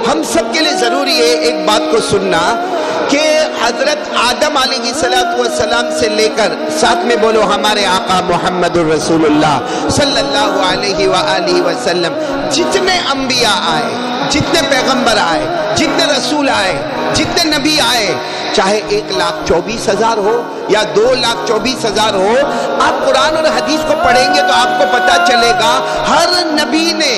ہم سب کے لیے ضروری ہے ایک بات کو سننا کہ حضرت آدم علیہ السلام سے لے کر ساتھ میں بولو ہمارے آقا محمد الرسول اللہ صلی اللہ علیہ وآلہ وسلم جتنے انبیاء آئے، جتنے پیغمبر آئے، جتنے رسول آئے، جتنے نبی آئے، چاہے 1,24,000 ہو یا 2,24,000 ہو، آپ قرآن اور حدیث کو پڑھیں گے تو آپ کو پتا چلے گا ہر نبی نے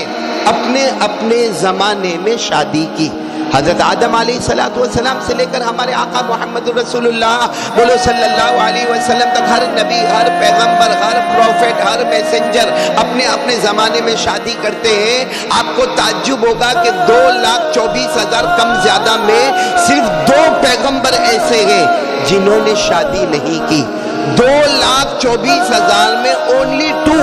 اپنے اپنے زمانے میں شادی کی۔ حضرت آدم علیہ السلام سے لے کر ہمارے آقا محمد رسول اللہ بولو صلی اللہ علیہ وسلم تک ہر نبی، ہر پیغمبر، ہر پروفیٹ، ہر میسنجر اپنے اپنے زمانے میں شادی کرتے ہیں۔ آپ کو تعجب ہوگا کہ 2,24,000 کم زیادہ میں صرف 2 پیغمبر ایسے ہیں جنہوں نے شادی نہیں کی۔ 2,24,000 میں only 2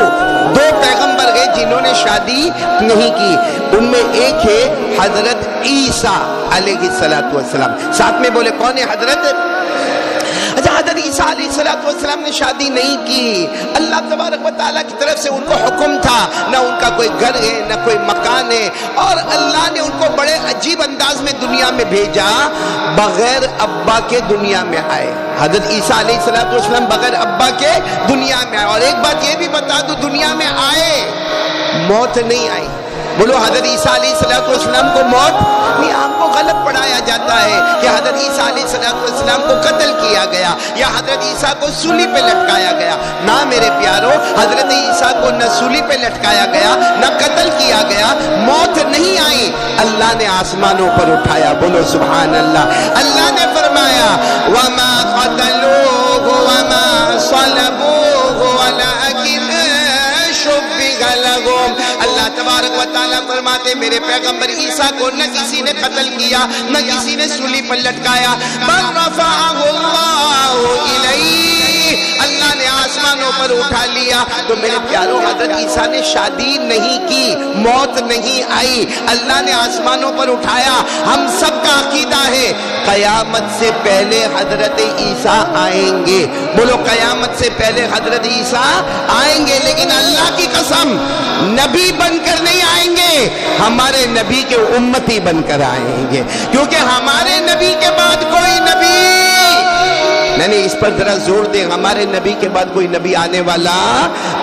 پیغمبر ہیں جنہوں نے شادی نہیں کی۔ ان میں ایک ہے حضرت عیسیٰ علیہ السلام، ساتھ میں بولے کون ہے حضرت؟ اچھا، حضرت عیسیٰ علیہ السلام نے شادی نہیں کی۔ اللہ تبارک و تعالیٰ کی طرف سے ان کو حکم تھا، نہ ان کا کوئی گھر ہے نہ کوئی مکان ہے، اور اللہ نے ان کو بڑے عجیب انداز میں دنیا میں بھیجا، بغیر ابا کے دنیا میں آئے۔ حضرت عیسیٰ علیہ السلام بغیر ابا کے دنیا میں آئے، اور ایک بات یہ بھی بتا دوں، دنیا میں آئے موت نہیں آئی۔ بولو حضرت عیسیٰ علیہ السلام کو موت نہیں۔ ہم کو غلط پڑھایا جاتا ہے کہ حضرت عیسیٰ علیہ السلام کو قتل کیا گیا یا حضرت عیسیٰ کو سولی پہ لٹکایا گیا۔ نہ میرے پیارو، حضرت عیسیٰ کو نہ سولی پہ لٹکایا گیا نہ قتل کیا گیا، موت نہیں آئی، اللہ نے آسمانوں پر اٹھایا۔ بولو سبحان اللہ۔ اللہ نے فرمایا وَمَا قَتَلُوهُ وَمَا صَلَبُوهُ وَلَكِنْ شُبِّهَ لَهُمْ۔ اللہ تبارک و تعالیٰ فرماتے میرے پیغمبر عیسیٰ کو نہ کسی نے قتل کیا نہ کسی نے سولی پر لٹکایا، بل رفعہ اللہ الیہ، اللہ نے آسمانوں پر اٹھا لیا۔ تو میرے پیارو، حضرت عیسیٰ نے شادی نہیں کی، موت نہیں آئی، اللہ نے آسمانوں پر اٹھایا۔ ہم سب کا عقیدہ ہے قیامت سے پہلے حضرت عیسیٰ آئیں گے۔ بولو قیامت سے پہلے حضرت عیسیٰ آئیں گے، لیکن اللہ کی قسم نبی بن کر نہیں آئیں گے، ہمارے نبی کے امتی بن کر آئیں گے، کیونکہ ہمارے نبی کے بعد کوئی نبی نہیں۔ اس پر ذرا زور دیں، ہمارے نبی کے بعد کوئی نبی آنے والا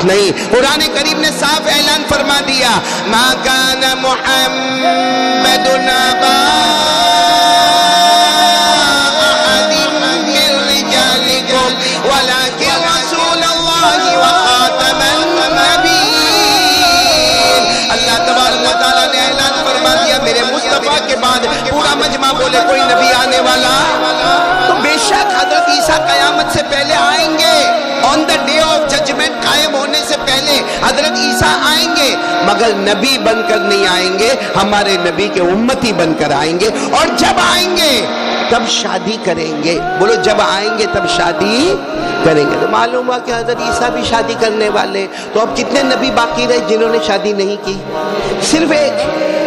نہیں۔ قرآن کریم نے صاف اعلان فرما دیا ما کان محمد نبا احد من رجالکم ولکن رسول اللہ وخاتم النبیین۔ اللہ تبارک و تعالیٰ نے اعلان فرما دیا میرے مصطفیٰ کے بعد پورا مجمع بولے کوئی نبی آنے والا۔ تو بے شک حضرت عیسیٰ قیامت سے پہلے آئیں گے، آن دا ڈے آف ججمنٹ قائم ہونے سے پہلے حضرت عیسیٰ آئیں گے، مگر نبی بن کر نہیں آئیں گے، ہمارے نبی کے امتی بن کر آئیں گے، اور جب آئیں گے تب شادی کریں گے۔ بولو جب آئیں گے تب شادی کریں گے۔ تو معلوم ہوا کہ حضرت عیسیٰ بھی شادی کرنے والے، تو اب کتنے نبی باقی رہے جنہوں نے شادی نہیں کی؟ صرف ایک،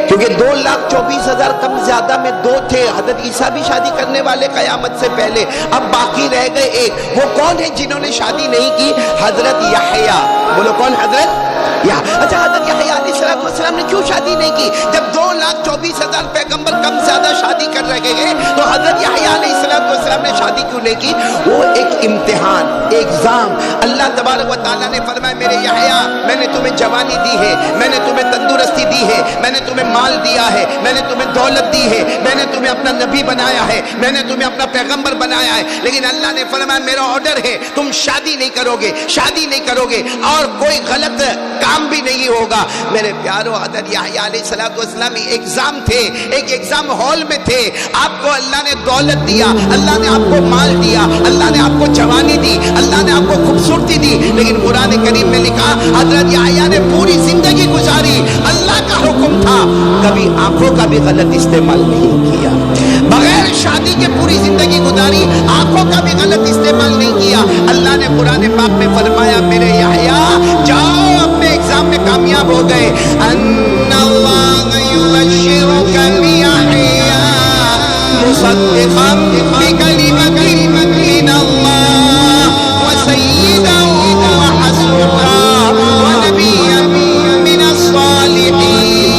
کیونکہ 2,24,000 کم زیادہ میں 2 تھے۔ حضرت عیسیٰ بھی شادی کرنے والے قیامت سے پہلے، اب باقی رہ گئے ایک۔ وہ کون ہے جنہوں نے شادی نہیں کی؟ حضرت یحییٰ۔ بولو کون؟ حضرت اچھا، حضرت یحییٰ علیہ السلام نے کیوں شادی نہیں کی؟ جب 2,24,000 پیغمبر کم زیادہ شادی کر رہے ہیں تو حضرت یحییٰ علیہ السلام نے شادی کیوں نہیں کی؟ وہ ایک امتحان، ایگزام۔ اللہ تبارک و تعالیٰ نے فرمایا میرے یحییٰ، میں نے تمہیں جوانی دی ہے، میں نے تمہیں تندرستی دی ہے، میں نے تمہیں مال دیا ہے، میں نے تمہیں دولت دی ہے، میں نے تمہیں اپنا نبی بنایا ہے، میں نے تمہیں اپنا پیغمبر بنایا ہے، لیکن اللہ نے فرمایا میرا آرڈر ہے تم شادی نہیں کرو گے، شادی نہیں کرو گے، اور کوئی غلط کام بھی نہیں ہوگا۔ میرے پیارو، حضرت یحییٰ علیہ السلام ایگزام تھے، ایک ایگزام ہال میں تھے۔ آپ کو اللہ نے دولت دیا، اللہ نے آپ کو مال دیا، اللہ نے آپ کو جوانی دی، اللہ نے آپ کو خوبصورتی دی، لیکن قرآن کریم میں لکھا حضرت یحییٰ نے پوری زندگی گزاری، اللہ کا حکم تھا کبھی آنکھوں کا بھی غلط استعمال نہیں کیا، بغیر شادی کے پوری زندگی گزاری، آنکھوں کا بھی غلط استعمال نہیں کیا۔ اللہ نے قرآن پاک میں فرمایا میرے یحییٰ جاؤ، اپنے ایگزام میں کامیاب ہو گئے۔ ان اللہ یبشرک بیحییٰ مصدقا بکلمۃ من اللہ وسیدا وحصورا ونبیا من الصالحین۔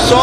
100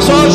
100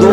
2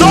2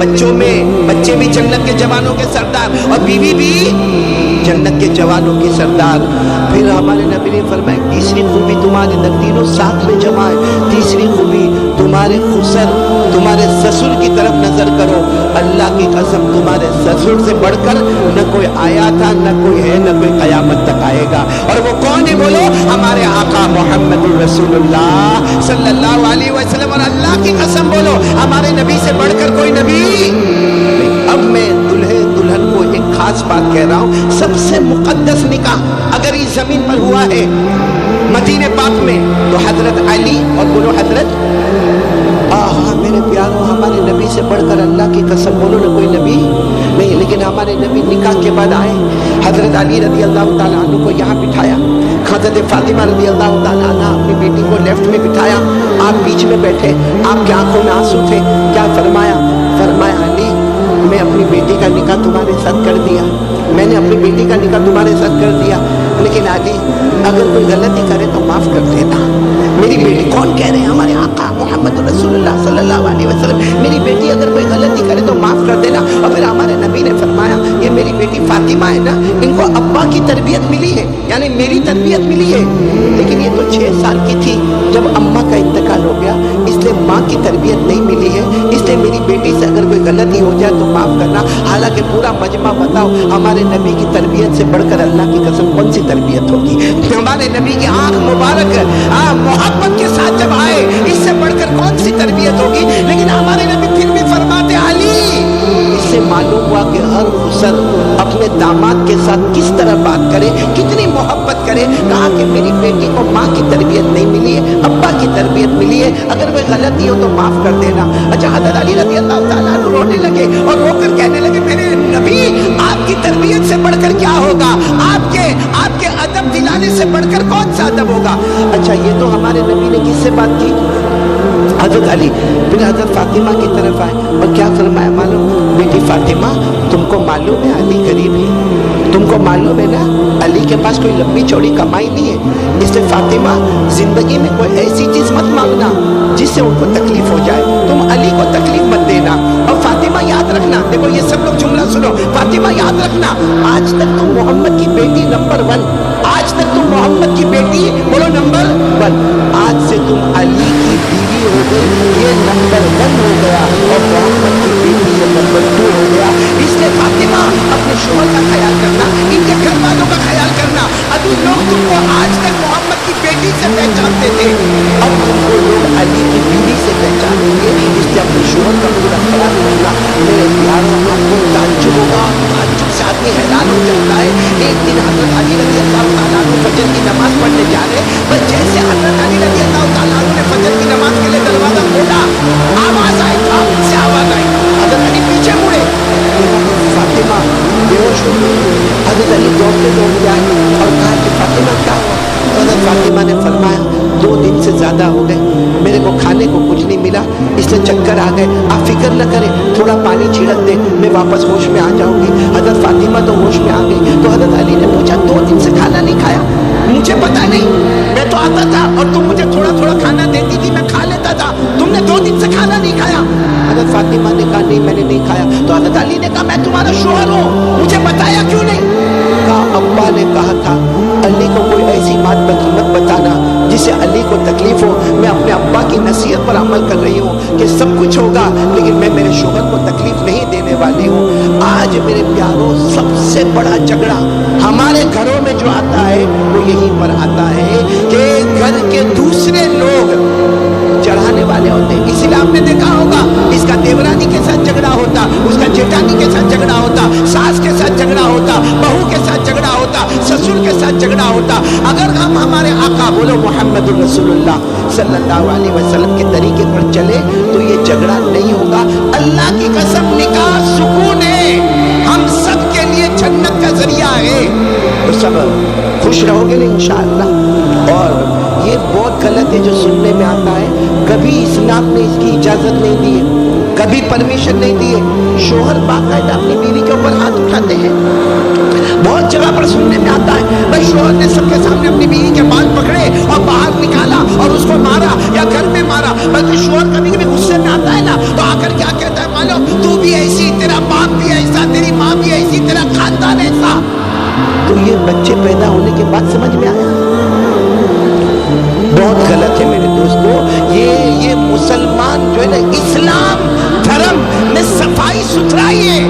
بچوں میں بچے بھی جنت کے جوانوں کے سردار اور بیوی بھی جنت کے جوانوں کی سردار. پھر ہمارے نبی نے فرمایا تیسری خوبی تمہارے اندر تینوں ساتھ میں جمع ہے. تیسری خوبی تمہارے خسر تمہارے سسر کی طرف نظر کرو. اللہ کی قسم تمہارے سسر سے بڑھ کر نہ کوئی آیا تھا نہ کوئی ہے نہ کوئی قیامت تک آئے گا. اور وہ کون ہے بولو؟ ہمارے آقا محمد الرسول اللہ صلی اللہ علیہ وسلم. اور اللہ کی قسم بولو ہمارے نبی سے بڑھ کر کوئی نبی. اب میں دلہے دلہن کو ایک خاص بات کہہ رہا ہوں. سب سے مقدس نکاح اگر اس زمین پر ہوا ہے مدینہ پاک میں تو حضرت علی اور بولو حضرت میرے پیاروں ہمارے نبی سے بڑھ کر اللہ کی قسم بولو نہ کوئی نبی نہیں. لیکن ہمارے نبی نکاح کے بعد آئے. حضرت علی رضی اللہ تعالیٰ عنہ کو یہاں بٹھایا. حضرت فاطمہ رضی اللہ تعالیٰ عنہ اپنی بیٹی کو لیفٹ میں بٹھایا. آپ بیچ میں بیٹھے. آپ کی آنکھوں میں آنسو تھے. کیا فرمایا؟ فرمایا علی میں اپنی بیٹی کا نکاح تمہارے ساتھ کر دیا. میں نے اپنی بیٹی کا نکاح تمہارے ساتھ کر دیا. لیکن علی اگر کوئی غلطی کرے تو معاف کر دینا. میری بیٹی کون کہہ رہے ہیں؟ ہمارے آقا محمد رسول اللہ صلی اللہ علیہ وسلم. میری بیٹی اگر کوئی غلطی کرے تو معاف کر دینا. اور پھر ہمارے نبی نے فرمایا یہ میری بیٹی فاطمہ ہے نا ان کو ابا کی تربیت ملی ہے یعنی میری تربیت ملی ہے. لیکن یہ تو 6 سال کی تھی جب اماں کا انتقال ہو گیا اس لیے ماں کی تربیت نہیں ملی ہے. اس لیے میری بیٹی سے اگر کوئی غلطی ہو جائے تو معاف کرنا. حالانکہ پورا مجمع بتاؤ ہمارے نبی کی تربیت سے بڑھ کر اللہ کی قسم کون سی تربیت ہوگی؟ ہمارے نبی کی آنکھ مبارک محبت کے ساتھ جب آئے اس سے بڑھ کر کون سی تربیت ہوگی؟ لیکن ہمارے نبی پھر بھی فرماتے علی اس سے معلوم ہوا کہ ہر خسر اپنے داماد کے ساتھ کس طرح بات کرے کتنی محبت کرے. کہا کہ میری بیٹی کو ماں کی تربیت نہیں ملی ہے ابا کی تربیت ملی ہے. اگر کوئی غلطی ہو تو معاف کر دینا. اچھا حضرت علی رضی اللہ تعالیٰ عنہ رونے لگے اور رو کر کہنے لگے میرے نبی آپ کی تربیت سے بڑھ کر کیا ہوگا؟ آپ کے ادب دلانے سے بڑھ کر کون سا ادب ہوگا؟ اچھا یہ تو ہمارے نبی نے کس سے بات کی؟ حضرت علی. پھر حضرت فاطمہ کی طرف آئے اور کیا فرمایا معلوم؟ بیٹی فاطمہ تم کو معلوم ہے علی غریب ہے. تم کو معلوم ہے نا علی کے پاس کوئی لمبی چوڑی کمائی نہیں ہے. اس لیے فاطمہ زندگی میں کوئی ایسی چیز مت مانگنا جس سے ان کو تکلیف ہو جائے. تم علی کو تکلیف مت دینا. اور فاطمہ یاد رکھنا دیکھو یہ سب لوگ جملہ سنو. فاطمہ یاد رکھنا آج تک تم محمد کی بیٹی نمبر 1. آج تک تم محمد کی بیٹی بولو نمبر 1. آج سے تم علی کی بیوی ہو گئی یہ نمبر 1 ہو گیا اور محمد کی بیٹی یہ نمبر 2 ہو گیا. اس لیے فاطمہ اپنے شوہر کا خیال کرنا ان کے گھر والوں کا خیال کرنا. ابھی لوگ تم کو آج تک محمد کی بیٹی سے پہچانتے تھے اب تم کو لوگ علی کی بیوی سے پہچانیں گے. اس لیے اپنے شوہر کا پورا خیال کرنا. میرے پیاروں آپ کو تعجب ہوگا. تعجب سے آدمی حیران ہو جاتا ہے. ایک دن حضرت علی رضی اللہ تعالیٰ عنہ فجر کی نماز پڑھنے جا رہے بس جیسے حضرت علی رضی اللہ تعالیٰ عنہ نے فجر کی نماز کے لیے دروازہ کھولا آواز آئی خاموش سے آواز آئی. حضرت علی پیچھے مڑے فاطمہ بے ہوش ہو گئی. حضرت علی دوڑتے دوڑتے آئے اور کہا کہ فاطمہ کیا ہوا؟ حضرت فاطمہ نے فرمایا 2 دن سے زیادہ ہو گئے میرے کو کھانے کو کچھ نہیں ملا اس لیے چکر آ گئے. آپ فکر نہ کریں تھوڑا پانی چھڑک دیں میں واپس ہوش میں آ جاؤں گی. حضرت فاطمہ تو ہوش میں آ گئی. تو حضرت علی نے پوچھا 2 دن سے کھانا نہیں کھایا؟ مجھے پتا نہیں میں تو آتا تھا اور تم مجھے تھوڑا تھوڑا کھانا دیتی تھی میں کھا لیتا تھا. تم نے 2 دن سے کھانا نہیں کھایا؟ حضرت فاطمہ نے کہا نہیں میں نے نہیں کھایا. تو حضرت علی نے کہا میں تمہارا شوہر ہوں مجھے بتایا کیوں نہیں؟ کہا ابا نے کہا تھا علی کو کوئی ایسی بات مت بتانا جس سے علی کو تکلیف ہو. میں اپنے ابا کی نصیحت پر عمل کر رہی ہوں کہ سب کچھ ہوگا لیکن میں میرے شوہر کو تکلیف نہیں دینے والی ہوں. آج میرے پیاروں سب سے بڑا جھگڑا ہمارے گھروں میں جو آتا ہے وہ یہیں پر آتا ہے کہ گھر کے دوسرے لوگ چڑھانے والے ہوتے ہیں. اس لیے آپ نے دیکھا ہوگا اس کا دیورانی کے ساتھ جھگڑا ہوتا اس کا جیٹھانی کے ساتھ جھگڑا ہوتا ساس کے ساتھ جھگڑا ہوتا بہو کے ساتھ جھگڑا ہوتا سسر کے ساتھ جھگڑا ہوتا. اگر ہم ہمارے آقا بولو محمد الرسول اللہ صلی اللہ علیہ وسلم کے طریقے پر چلے تو یہ جھگڑا نہیں ہوگا. اللہ کی قسم نکاح سکون ہے ہم سب کے لیے جنت کا ذریعہ ہے. تو سب خوش رہو گے نا انشاءاللہ. اور یہ بہت غلط ہے جو سننے میں آتا ہے کبھی اسلام نے اس کی اجازت نہیں دی ہے کبھی پرمیشن نہیں دی ہے. شوہر باقاعدہ اپنی بیوی کے اوپر ہاتھ اٹھاتے ہیں. بہت جگہ پر سننے میں آتا ہے بھائی شوہر نے سب کے سامنے اپنی بیوی کے بال پکڑے اور باہر نکالا اور اس کو مارا یا گھر میں مارا. بلکہ شوہر کبھی کبھی غصے میں آتا ہے نا تو آ کر کیا کہتا ہے معلوم تو بھی بہت غلط ہے میرے دوستو. یہ مسلمان جو ہے نا اسلام دھرم میں صفائی ستھرائی ہے،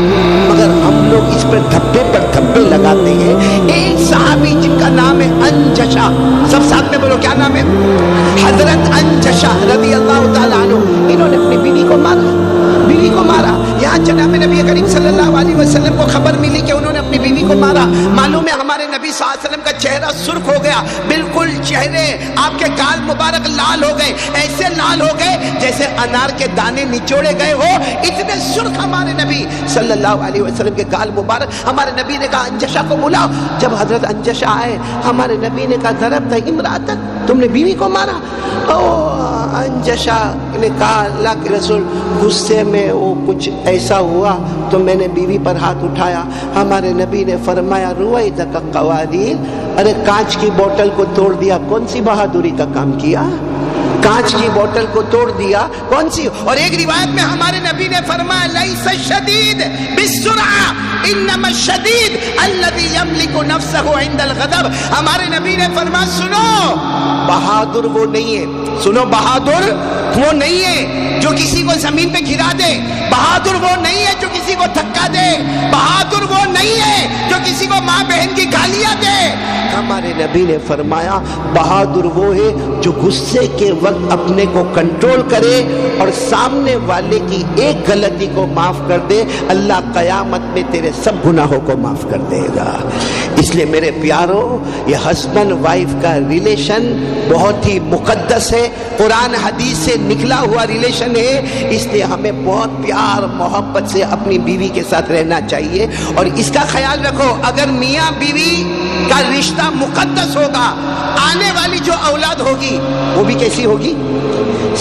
مگر ہم لوگ اس پر دھبے پر دھبے لگاتے ہیں. ایک صحابی جن کا نام ہے انجشا، سب ساتھ میں بولو کیا نام ہے؟ حضرت انجشا رضی اللہ تعالیٰ عنہ. انہوں نے اپنی بیوی کو مارا. یہاں جناب نبی کریم صلی اللہ علیہ وسلم کو خبر ملی کہ انہوں نے اپنی بیوی کو مارا. معلوم ہے ہمارے نبی صلی اللہ علیہ وسلم کا چہرہ سرخ ہو گیا، بالکل چہرے آپ کے گال مبارک لال ہو گئے، ایسے لال ہو گئے جیسے انار کے دانے نچوڑے گئے ہو، اتنے سرخ ہمارے نبی صلی اللہ علیہ وسلم کے گال مبارک. ہمارے نبی نے کہا انجشا کو بلاؤ. جب حضرت انجشا آئے ہمارے نبی نے کہا ضربت امرأتک، تم نے بیوی کو مارا. انجشا نے کہا اللہ کے رسول غصے میں وہ کچھ ایسا ہوا تو میں نے بیوی پر ہاتھ اٹھایا. ہمارے نبی نے فرمایا رویدک قواریر، ارے کانچ کی بوتل کو توڑ دیا، کون سی بہادری کا کام کیا؟ کانچ کی بوتل کو توڑ دیا، کون سی؟ اور ایک روایت میں ہمارے نبی نے فرمایا لیس الشدید بالسرعہ انما الشدید الذی یملک نفسہ عند الغضب. ہمارے نبی نے فرمایا سنو، بہادر وہ نہیں ہے، سنو بہادر وہ نہیں ہے جو کسی کو زمین پہ گرا دے، بہادر وہ نہیں ہے جو کسی کو دھکا دے، بہادر وہ نہیں ہے جو کسی کو ماں بہن کی گالیاں دے. ہمارے نبی نے فرمایا بہادر وہ ہے جو غصے کے وقت اپنے کو کنٹرول کرے اور سامنے والے کی ایک غلطی کو معاف کر دے. اللہ قیامت میں تیرے سب گناہوں کو معاف کر دے گا. اس لیے میرے پیارو، یہ ہسبینڈ وائف کا ریلیشن بہت ہی مقدس ہے، قرآن حدیث سے نکلا ہوا ریلیشن ہے. اس لیے ہمیں بہت پیار محبت سے اپنی بیوی کے ساتھ رہنا چاہیے. اور اس کا خیال رکھو، اگر میاں بیوی کا رشتہ مقدس ہوگا، آنے والی جو اولاد ہوگی وہ بھی کیسی ہوگی؟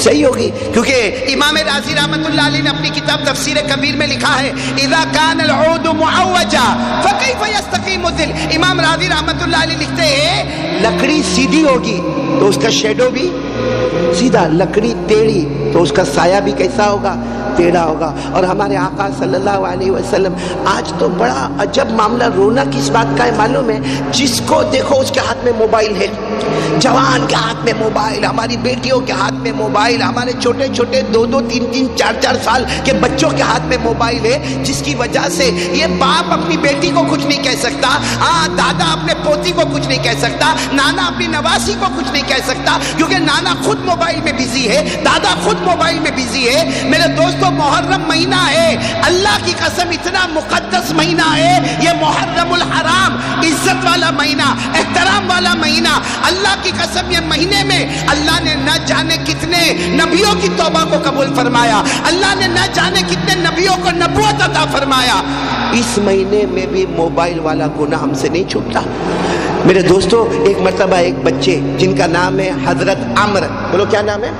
صحیح ہوگی. کیونکہ امام رازی رحمۃ اللہ علیہ نے اپنی کتاب تفسیر کبیر میں لکھا ہے اذا کان العود معوجا فکیف یستقیم الظل. امام رازی رحمۃ اللہ علیہ لکھتے ہیں لکڑی سیدھی ہوگی تو اس کا شیڈو بھی سیدھا، لکڑی ٹیڑھی تو اس کا سایہ بھی کیسا ہوگا؟ ٹیڑھا ہوگا. اور ہمارے آقا صلی اللہ علیہ وسلم، آج تو بڑا عجب معاملہ، رونا کس بات کا ہے معلوم ہے؟ جس کو دیکھو اس کے ہاتھ میں موبائل ہے، جوان کے ہاتھ میں موبائل، ہماری بیٹیوں کے ہاتھ میں موبائل، ہمارے چھوٹے چھوٹے 2-2, 3-3, 4-4 سال کے بچوں کے ہاتھ میں موبائل ہے. جس کی وجہ سے یہ باپ اپنی بیٹی کو کچھ نہیں کہہ سکتا، دادا اپنے پوتی کو کچھ نہیں کہہ سکتا، نانا اپنی نواسی کو کچھ نہیں کہہ سکتا، کیونکہ نانا خود موبائل میں بزی ہے، دادا خود موبائل میں بزی ہے. میرے دوستوں محرم مہینہ ہے، اللہ کی قسم اتنا مقدس مہینہ ہے یہ محرم الحرام، عزت والا مہینہ، احترام والا مہینہ. اللہ کی قسم یہ مہینے میں اللہ نے نہ جانے کتنے نبیوں کی توبہ کو قبول فرمایا، اللہ نے نہ جانے کتنے نبیوں کو نبوت عطا فرمایا. اس مہینے میں بھی موبائل والا گناہ ہم سے نہیں چھوٹتا. میرے دوستو، ایک مرتبہ ایک بچے جن کا نام ہے حضرت عمر، بولو کیا نام ہے؟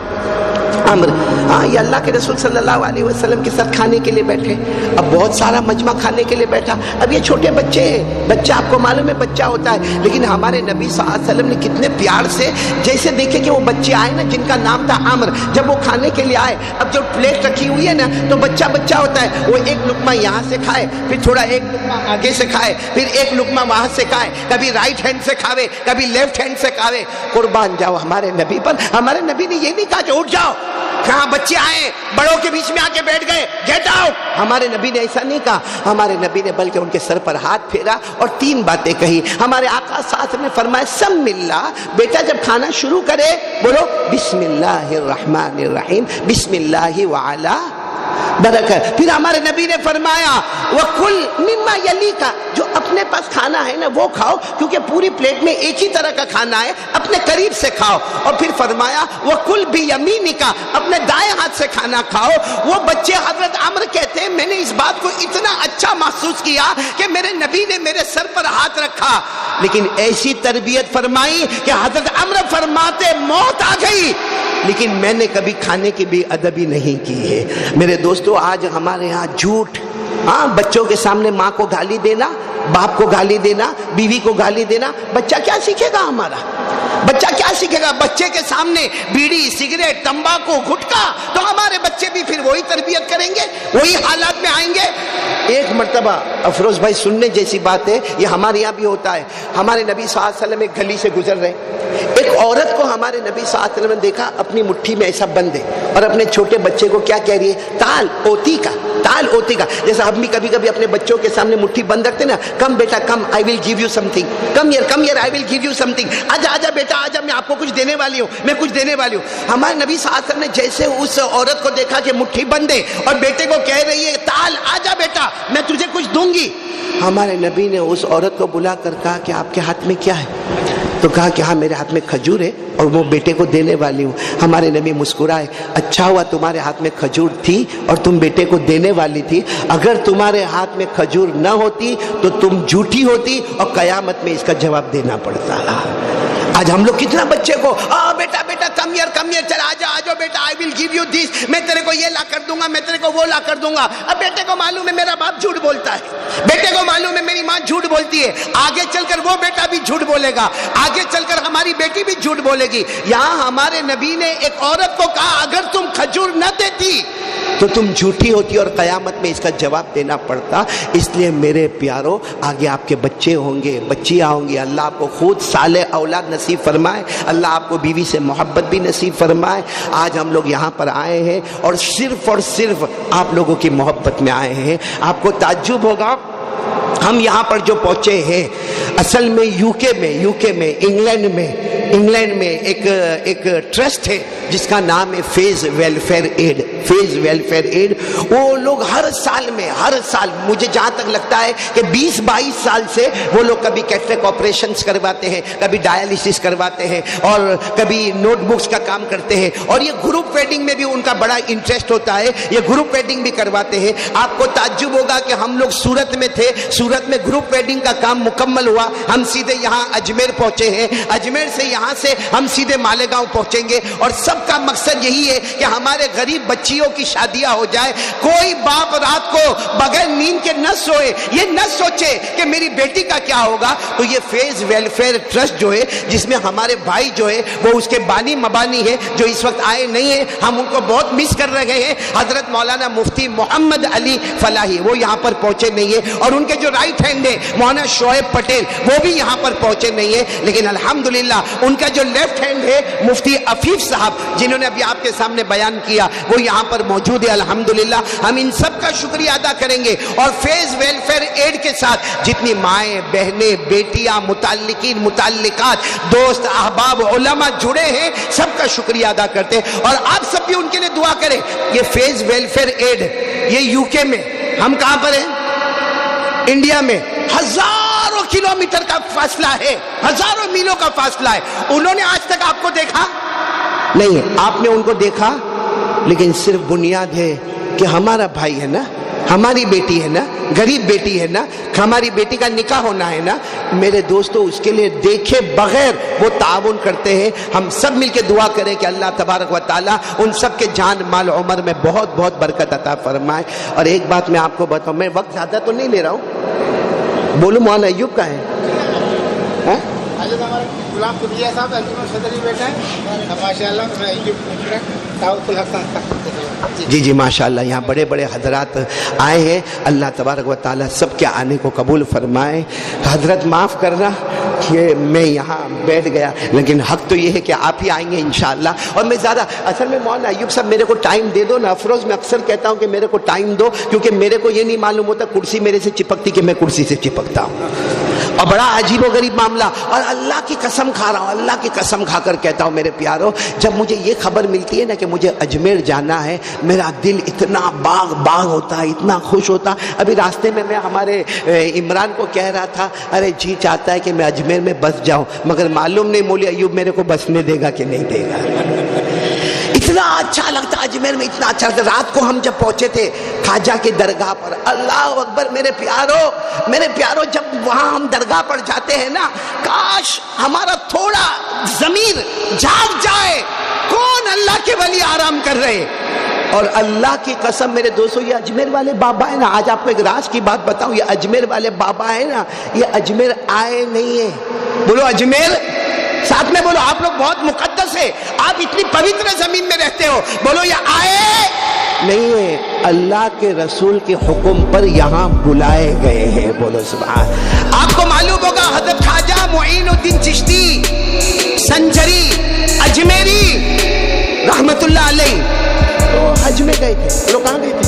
عمر. یہ اللہ کے رسول صلی اللہ علیہ وسلم کے ساتھ کھانے کے لیے بیٹھے. اب بہت سارا مجمع کھانے کے لیے بیٹھا. اب یہ چھوٹے بچے ہیں، بچہ آپ کو معلوم ہے بچہ ہوتا ہے، لیکن ہمارے نبی صلی اللہ علیہ وسلم نے کتنے پیار سے جیسے دیکھے کہ وہ بچے آئے نا جن کا نام تھا عمر، جب وہ کھانے کے لیے آئے، اب جو پلیٹ رکھی ہوئی ہے نا تو بچہ بچہ ہوتا ہے، وہ ایک لقمہ یہاں سے کھائے، پھر تھوڑا ایک لقمہ آگے سے کھائے، پھر ایک لقمہ وہاں سے کھائے، کبھی رائٹ ہینڈ سے کھاوے، کبھی لیفٹ ہینڈ سے کھاوے. قربان جاؤ ہمارے نبی پر. ہمارے نبی نے یہ نہیں کہا کہ اٹھ جاؤ، کہاں بچے آئے بڑوں کے بیچ میں آ کے بیٹھ گئے، گیٹ آؤٹ. ہمارے نبی نے ایسا نہیں کہا. ہمارے نبی نے بلکہ ان کے سر پر ہاتھ پھیرا اور 3 باتیں کہی. ہمارے آقا ساتھ میں فرمایا سم اللہ، بیٹا جب کھانا شروع کرے بولو بسم اللہ الرحمن الرحیم، بسم اللہ وعلا برکت. پھر ہمارے نبی نے فرمایا وَكُلْ مِمَّا يَلِيكَ، جو اپنے پاس کھانا ہے نا وہ کھاؤ، کیونکہ پوری پلیٹ میں ایک ہی طرح کا کھانا ہے، اپنے قریب سے کھاؤ. اور پھر فرمایا وَكُلْ بِيَمِينِكَ، اپنے دائیں ہاتھ سے کھانا کھاؤ. وہ بچے حضرت عمر کہتے ہیں میں نے اس بات کو اتنا اچھا محسوس کیا کہ میرے نبی نے میرے سر پر ہاتھ رکھا، لیکن ایسی تربیت فرمائی کہ حضرت عمر فرماتے موت آ گئی، لیکن میں نے کبھی کھانے کی بے ادبی نہیں کی ہے. میرے دوستو، آج ہمارے ہاں جھوٹ، بچوں کے سامنے ماں کو گالی دینا، باپ کو گالی دینا، بیوی کو گالی دینا، بچہ کیا سیکھے گا؟ ہمارا بچہ کیا کیا سیکھے گا؟ بچے کے سامنے بیڑی سگریٹ تمباکو گٹکا، تو ہمارے بچے بھی پھر وہی تربیت کریں گے، وہی حالات میں آئیں گے۔ ایک مرتبہ افروز بھائی سننے جیسی بات ہے، یہ ہمارے یہاں بھی ہوتا ہے۔ ہمارے نبی صلی اللہ علیہ وسلم ایک گلی سے گزر رہے، ایک عورت کو ہمارے نبی صلی اللہ علیہ وسلم نے دیکھا اپنی مٹھی میں ایسا بند ہے، اور اپنے چھوٹے بچے کو کیا کہہ رہی ہے؟ تال اوتی کا، تال اوتی کا۔ جیسا ہم بھی کبھی کبھی اپنے بچوں کے سامنے مٹھی بند رکھتے نا، کم بیٹا come, I will give you something, come here I will give you something, آجا آجا بیٹا آجا، میں آپ کو کچھ دینے والی ہوں، میں کچھ دینے والی ہوں۔ ہمارے نبی صلی اللہ علیہ وسلم نے جیسے اس عورت کو دیکھا کہ مٹھی بند ہے اور بیٹے کو کہہ رہی ہے تال آجا بیٹا میں تجھے کچھ دوں گی، ہمارے نبی نے اس عورت کو بلا کر کہا کہ آپ کے ہاتھ میں کیا ہے؟ تو کہا کہ ہاں میرے ہاتھ میں کھجور ہے اور وہ بیٹے کو دینے والی ہوں۔ ہمارے نبی مسکرائے، اچھا ہوا تمہارے ہاتھ میں کھجور تھی اور تم بیٹے کو دینے والی تھی، اگر تمہارے ہاتھ میں کھجور نہ ہوتی تو تم جھوٹی ہوتی اور قیامت میں اس کا جواب دینا پڑتا۔ آج ہم لوگ کتنا بچے کو بیٹا بیٹا کم ہیئر چل آجا آجا بیٹا آئی ول گیو یو دس، میں تیرے کو یہ لا کر دوں گا، میں تیرے کو وہ لا کر دوں گا۔ اب بیٹے کو معلوم ہے میرا باپ جھوٹ بولتا ہے، بیٹے کو معلوم ہے میری ماں جھوٹ بولتی ہے، آگے چل کر وہ بیٹا بھی جھوٹ بولے گا، آگے چل کر ہماری بیٹی بھی جھوٹ بولے گی۔ یہاں ہمارے نبی نے ایک عورت کو کہا اگر تم کھجور نہ دیتی تو تم جھوٹی ہوتی اور قیامت میں اس کا جواب دینا پڑتا۔ اس لیے میرے پیارو، آگے آپ کے بچے ہوں گے، بچیاں ہوں گی، اللہ آپ کو خود صالح اولاد نصیب فرمائے، اللہ آپ کو بیوی سے محبت بھی نصیب فرمائے۔ آج ہم لوگ یہاں پر آئے ہیں اور صرف آپ لوگوں کی محبت میں آئے ہیں۔ آپ کو تعجب ہوگا ہم یہاں پر جو پہنچے ہیں، اصل میں یو کے میں انگلینڈ میں ایک ٹرسٹ ہے جس کا نام ہے فیز ویلفیئر ایڈ۔ وہ لوگ ہر سال مجھے جہاں تک لگتا ہے کہ 20-22 سال سے وہ لوگ کبھی کیٹریک آپریشنز کرواتے ہیں، کبھی ڈائلیسس کرواتے ہیں، اور کبھی نوٹ بکس کا کام کرتے ہیں، اور یہ گروپ ویڈنگ میں بھی ان کا بڑا انٹرسٹ ہوتا ہے، یہ گروپ ویڈنگ بھی کرواتے ہیں۔ آپ کو تعجب ہوگا کہ ہم لوگ سورت میں تھے، سورت میں گروپ ویڈنگ کا کام مکمل ہوا، ہم سیدھے یہاں اجمیر پہنچے ہیں، اجمیر سے یہاں سے ہم سیدھے مالیگاؤں پہنچیں گے، اور سب کا مقصد یہی ہے کہ ہمارے غریب بچیوں کی شادیاں ہو جائے۔ کوئی باپ رات کو بغیر نیند کے نہ سوئے، یہ نہ سوچے کہ میری بیٹی کا کیا ہوگا۔ تو یہ فیز ویلفیئر ٹرسٹ جو ہے، جس میں ہمارے بھائی جو ہے وہ اس کے بانی مبانی ہے، جو اس وقت آئے نہیں ہیں، ہم ان کو بہت مس کر رہے ہیں۔ حضرت مولانا مفتی محمد علی فلاحی وہ یہاں پر پہنچے نہیں ہیں، اور ان کے جو رائٹ ہینڈ ہے مولانا شعیب پٹیل وہ بھی یہاں پر پہنچے نہیں ہیں، لیکن الحمدللہ ان کا جو لیفٹ ہینڈ ہے مفتی عفیف صاحب جنہوں نے ابھی آپ کے سامنے بیان کیا وہ یہاں پر موجود ہے۔ الحمدللہ ہم ان سب کا شکریہ ادا کریں گے، اور فیز ویلفیئر ایڈ کے ساتھ جتنی مائیں بہنیں بیٹیاں متعلقین متعلقات دوست احباب علماء جڑے ہیں سب کا شکریہ ادا کرتے ہیں، اور آپ سب بھی ان کے لیے دعا کریں۔ یہ فیز ویلفیئر ایڈ یہ یو کے میں، ہم کہاں پر ہیں؟ انڈیا میں ہزاروں کلومیٹر کا فاصلہ ہے، ہزاروں میلوں کا فاصلہ ہے۔ انہوں نے آج تک آپ کو دیکھا نہیں ہے، آپ نے ان کو دیکھا، لیکن صرف بنیاد ہے کہ ہمارا بھائی ہے نا، ہماری بیٹی ہے نا، غریب بیٹی ہے نا، ہماری بیٹی کا نکاح ہونا ہے نا۔ میرے دوستو اس کے لیے دیکھے بغیر وہ تعاون کرتے ہیں۔ ہم سب مل کے دعا کریں کہ اللہ تبارک و تعالی ان سب کے جان مال عمر میں بہت بہت برکت عطا فرمائے۔ اور ایک بات میں آپ کو بتاؤں، میں وقت زیادہ تو نہیں لے رہا ہوں، بولو مولانا ایوب کا ہے غلام قدریہ صاحب صدر جی بیٹھے ہیں ماشاءاللہ۔ جی ماشاءاللہ یہاں بڑے بڑے حضرات آئے ہیں، اللہ تبارک و تعالی سب کے آنے کو قبول فرمائے۔ حضرت معاف کرنا کہ میں یہاں بیٹھ گیا، لیکن حق تو یہ ہے کہ آپ ہی آئیں گے انشاءاللہ۔ اور میں زیادہ اصل میں مولانا ایوب صاحب میرے کو ٹائم دے دو نا افروز، میں اکثر کہتا ہوں کہ میرے کو ٹائم دو، کیونکہ میرے کو یہ نہیں معلوم ہوتا کرسی میرے سے چپکتی کہ میں کرسی سے چپکتا ہوں، اور بڑا عجیب و غریب معاملہ۔ اور اللہ کی قسم کھا رہا ہوں، اللہ کی قسم کھا کر کہتا ہوں میرے پیارو، جب مجھے یہ خبر ملتی ہے نا کہ مجھے اجمیر جانا ہے، میرا دل اتنا باغ ہوتا ہے، اتنا خوش ہوتا۔ ابھی راستے میں ہمارے عمران کو کہہ رہا تھا ارے جی چاہتا ہے کہ میں اجمیر میں بس جاؤں، مگر معلوم نہیں مولوی ایوب میرے کو بسنے دے گا کہ نہیں دے گا۔ اتنا اچھا لگتا اجمیر میں، اتنا اچھا لگتا۔ رات کو ہم جب پہنچے تھے خواجہ کی درگاہ پر، اللہ اکبر میرے پیارو جب وہاں ہم درگاہ پر جاتے ہیں نا، کاش ہمارا تھوڑا ضمیر جاگ جائے، کون اللہ کے ولی آرام کر رہے۔ اور اللہ کی قسم میرے دوستو یہ اجمیر والے بابا ہے نا، آج آپ کو ایک راز کی بات بتاؤں، یہ اجمیر والے بابا ہے نا، یہ اجمیر آئے نہیں ہیں، بولو اجمیر ساتھ میں بولو آپ لوگ بہت مقدس ہے, آپ اتنی پوتر زمین میں رہتے ہو, بولو یہ آئے نہیں ہے, اللہ کے رسول کے حکم پر یہاں بلائے گئے ہیں, بولو سبحان. آپ کو معلوم ہوگا حضرت خواجہ معین الدین چشتی سنجری اجمیری رحمت اللہ علیہ تو حج میں گئے تھے. لوگ کہاں گئے تھے؟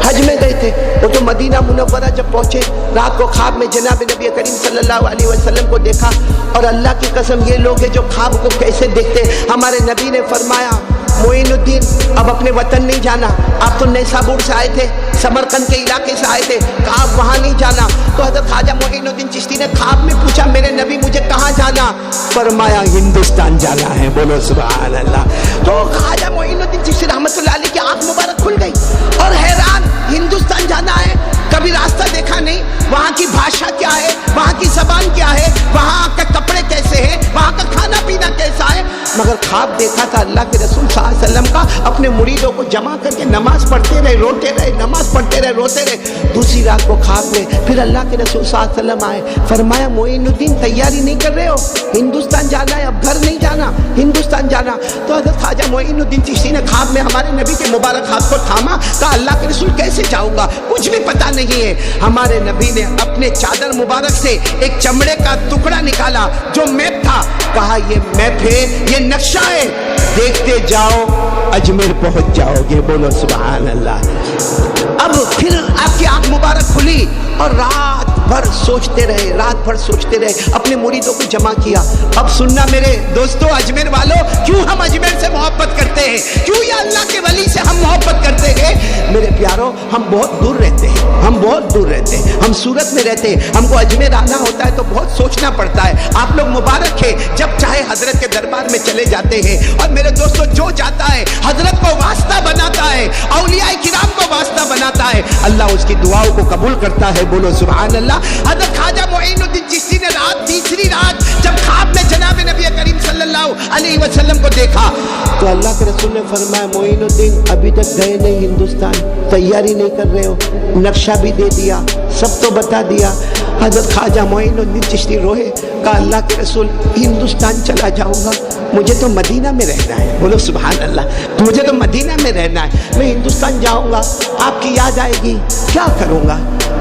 حج میں گئے تھے. وہ تو مدینہ منورہ جب پہنچے, رات کو خواب میں جناب نبی کریم صلی اللہ علیہ وسلم کو دیکھا. اور اللہ کی قسم یہ لوگ ہیں جو خواب کو کیسے دیکھتے, ہمارے نبی نے فرمایا معین الدین اب اپنے وطن نہیں جانا, آپ تو نیسابور سے آئے تھے, سمرقند کے علاقے سے آئے تھے, کہا وہاں نہیں جانا. تو حضرت خواجہ معین الدین چشتی نے خواب میں پوچھا میرے نبی مجھے کہاں جانا؟ فرمایا ہندوستان جانا ہے, بولو سبحان اللہ. تو خواجہ معین الدین چشتی رحمت اللہ علیہ کی آنکھ مبارک کھل گئی اور حیران, ہندوستان جانا ہے, کبھی راستہ دیکھا نہیں, وہاں کی بھاشا کیا ہے, وہاں کی زبان کیا ہے, وہاں کے کپڑے کیسے ہیں, وہاں کا کھانا پینا کیسا ہے, مگر خواب دیکھا تھا اللہ کے رسول صلی اللہ علیہ وسلم کا, اپنے مریدوں کو جمع کر کے نماز پڑھتے رہے, روتے رہے, نماز پڑھتے رہے, روتے رہے. دوسری رات کو خواب میں پھر اللہ کے رسول صلی اللہ علیہ وسلم آئے, فرمایا معین الدین تیاری نہیں کر رہے ہو, ہندوستان جانا ہے, اب گھر نہیں جانا, ہندوستان جانا. تو حضرت خواجہ معین الدین چشتی نے خواب میں ہمارے نبی کے مبارک ہاتھ کو تھاما, کہا اللہ کے رسول کیسے جاؤں گا, کچھ بھی پتہ نہیں ہے. ہمارے نبی نے اپنے چادر مبارک سے ایک چمڑے کا ٹکڑا نکالا جو میپ تھا, کہا یہ میپ ہے, یہ نقشہ ہے, دیکھتے جاؤ اجمیر پہنچ جاؤ گے, بولو سبحان اللہ. اب پھر آپ کی آنکھ مبارک کھلی اور رات بھر سوچتے رہے, رات بھر سوچتے رہے, اپنے مریدوں کو جمع کیا. اب سننا میرے دوستو اجمیر والوں, کیوں ہم اجمیر سے محبت کرتے ہیں, کیوں یا اللہ کے ولی سے ہم محبت کرتے ہیں؟ میرے پیاروں ہم بہت دور رہتے ہیں, ہم بہت دور رہتے ہیں, ہم سورت میں رہتے ہیں, ہم کو اجمیر آنا ہوتا ہے تو بہت سوچنا پڑتا ہے. آپ لوگ مبارک ہے جب چاہے حضرت کے دربار میں چلے جاتے ہیں. اور میرے دوستو جو جاتا ہے حضرت کو واسطہ بناتا ہے, اولیاء کرام کو واسطہ بناتا ہے, اللہ اس کی دعاؤں کو قبول کرتا ہے, بولو سبحان اللہ. حضرت خواجہ معین الدین چشتی نے تیسری رات جب خواب میں جناب نبی کریم صلی اللہ علیہ وسلم کو دیکھا تو اللہ کے رسول نے فرمایا معین الدین ابھی تک گئے نہیں ہندوستان, تیاری نہیں کر رہے ہو, نقشہ بھی دے دیا, سب تو بتا دیا. حضرت خواجہ معین الدین چشتی روئے, کہا اللہ کے رسول ہندوستان چلا جاؤں گا, مجھے تو مدینہ میں رہنا ہے, بولو سبحان اللہ, مجھے تو مدینہ میں رہنا ہے, میں ہندوستان جاؤں گا آپ کی یاد آئے گی, کیا کروں گا,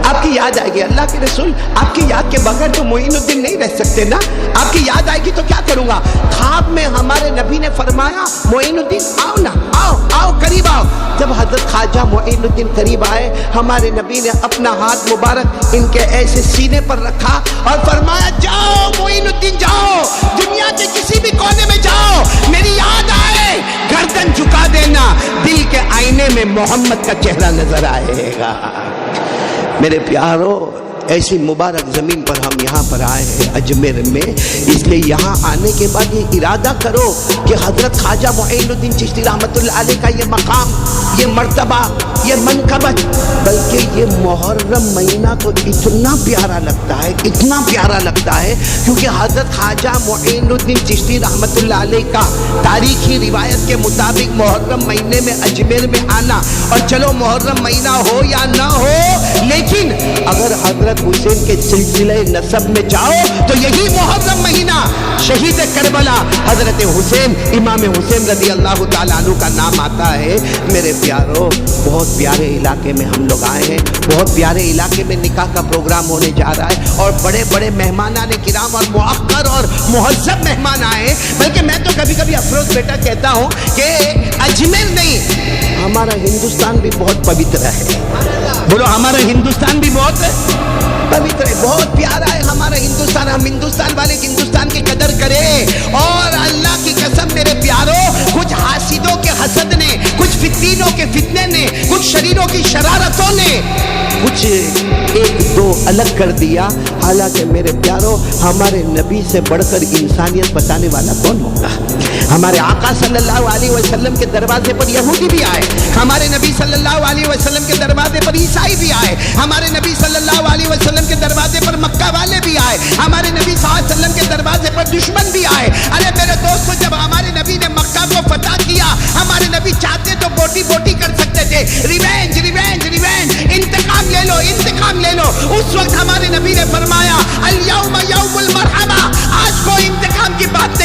آپ کی یاد آئے گی. اللہ کے رسول آپ کی یاد کے بغیر تو معین الدین نہیں رہ سکتے نا, آپ کی یاد آئے گی تو کیا کروں گا. خواب میں ہمارے نبی نے فرمایا معین الدین آؤ نا, آؤ آؤ قریب آؤ. جب حضرت خواجہ معین الدین قریب آئے, ہمارے نبی نے اپنا ہاتھ مبارک ان کے ایسے سینے پر رکھا اور فرمایا جاؤ معین الدین جاؤ, دنیا کے کسی بھی کونے میں جاؤ, میری یاد آئے گردن جھکا دینا, دل کے آئینے میں محمد کا چہرہ نظر آئے گا. میرے پیارو ایسی مبارک زمین پر ہم یہاں پر آئے ہیں اجمیر میں, اس لیے یہاں آنے کے بعد یہ ارادہ کرو کہ حضرت خواجہ معین الدین چشتی رحمت اللہ علیہ کا یہ مقام, یہ مرتبہ, یہ منقبت, بلکہ یہ محرم مہینہ تو اتنا پیارا لگتا ہے, اتنا پیارا لگتا ہے, کیونکہ حضرت خواجہ معین الدین چشتی رحمت اللہ علیہ کا تاریخی روایت کے مطابق محرم مہینے میں اجمیر میں آنا, اور چلو محرم مہینہ ہو یا نہ ہو, لیکن اگر حضرت حسین کے سلسلہ نسب میں جاؤ تو یہی محرم مہینہ شہید کربلا حضرت حسین, امام حسین رضی اللہ تعالیٰ عنہ کا نام آتا ہے. میرے پیاروں بہت پیارے علاقے میں ہم لوگ آئے ہیں, بہت پیارے علاقے میں نکاح کا پروگرام ہونے جا رہا ہے, اور بڑے بڑے مہمانان کرام اور مؤخر اور مہذب مہمان آئے ہیں. بلکہ میں تو کبھی کبھی افروز بیٹا کہتا ہوں کہ اجمیر نہیں, ہمارا ہندوستان بھی بہت پوتر ہے, بولو ہمارا ہندوستان بھی بہت پوتر ہے, بہت پیارا ہے ہمارا ہندوستان. ہم ہندوستان والے ہندوستان کی قدر کریں. اور اللہ کی قسم میرے پیاروں, کچھ حاسدوں کے حسد نے, کچھ فتنوں کے فتنے نے, کچھ شریروں کی شرارتوں نے کچھ ایک دو الگ کر دیا. حالانکہ میرے پیاروں ہمارے نبی سے بڑھ کر انسانیت بتانے والا کون ہوگا. ہمارے آقا صلی اللہ علیہ وسلم کے دروازے پر یہودی بھی آئے, ہمارے نبی صلی اللہ علیہ وسلم کے دروازے پر عیسائی بھی آئے, ہمارے نبی صلی اللہ علیہ وسلم کے دروازے پر مکہ والے بھی آئے, ہمارے نبی صلی اللہ علیہ وسلم کے دروازے پر دشمن بھی آئے. ارے میرے دوستو, جب ہمارے نبی نے مکہ کو فتح کیا, ہمارے نبی چاہتے تو بوٹی بوٹی کر سکتے تھے, ریونج ریونج ریونج, انتقام لے لو انتقام لے لو. اس وقت ہمارے نبی نے فرمایا الیوم یوم المرحمہ, آج کوئی انتقام کی بات نہیں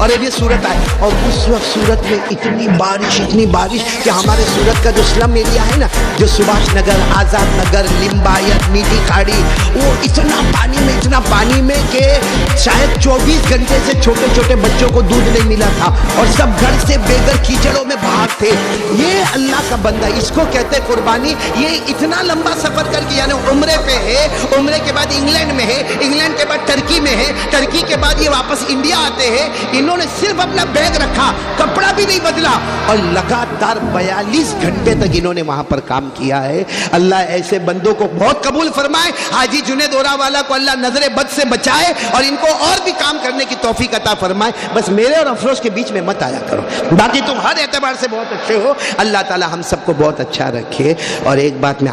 اور یہ صورت آئے، اور اس وقت صورت میں اتنی بارش کہ ہمارے صورت کا جو سلم ایریا ہے نا، جو سبھاش نگر، آزاد نگر، لمبایت، میٹھی کھاڑی، وہ اتنا پانی میں کہ شاید 24 گھنٹے سے چھوٹے چھوٹے بچوں کو دودھ نہیں ملا تھا، اور سب گھر سے بے گھر کیچڑوں میں باہر تھے۔ یہ اللہ کا بندہ، اس کو کہتے قربانی۔ یہ اتنا لمبا سفر کر کے، یعنی عمرے پہ ہے، عمرے کے بعد انگلینڈ میں ہے، انگلینڈ کے بعد ٹرکی میں ہے، ٹرکی کے بعد یہ واپس انڈیا آتے ہیں۔ انہوں نے صرف اپنا بیگ رکھا، کپڑا بھی نہیں بدلا، اور لگاتار 42 گھنٹے تک انہوں نے وہاں پر کام کیا ہے۔ اللہ ایسے بندوں کو بہت قبول فرمائے۔ حاجی جنید اورا والا کو اللہ نظر بد سے بچائے، اور ان کو اور بھی کام کرنے کی توفیق عطا فرمائے۔ بس میرے اور افروز کے بیچ میں مت آیا کرو، باقی تم ہر اعتبار سے بہت اچھے ہو۔ اللہ تعالی ہم سب کو بہت اچھا رکھے۔ اور ایک بات میں